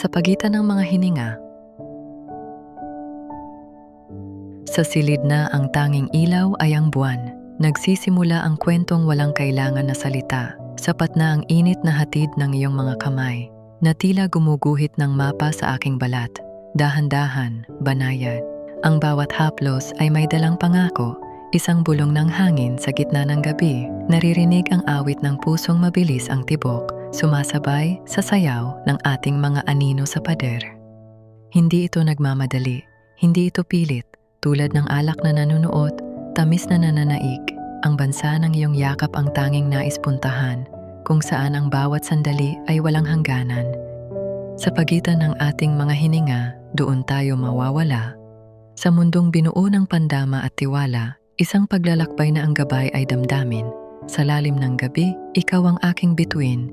sa pagitan ng mga hininga. Sa silid na ang tanging ilaw ay ang buwan. Nagsisimula ang kwentong walang kailangan na salita. Sapat na ang init na hatid ng iyong mga kamay, na tila gumuguhit ng mapa sa aking balat. Dahan-dahan, banayad. Ang bawat haplos ay may dalang pangako, isang bulong ng hangin sa gitna ng gabi. Naririnig ang awit ng pusong mabilis ang tibok, sumasabay sa sayaw ng ating mga anino sa pader. Hindi ito nagmamadali, hindi ito pilit, tulad ng alak na nanunuot, tamis na nananaig. Ang bansa ng iyong yakap ang tanging nais puntahan, kung saan ang bawat sandali ay walang hangganan. Sa pagitan ng ating mga hininga, doon tayo mawawala. Sa mundong binuo ng pandama at tiwala, isang paglalakbay na ang gabay ay damdamin. Sa lalim ng gabi, ikaw ang aking bituin,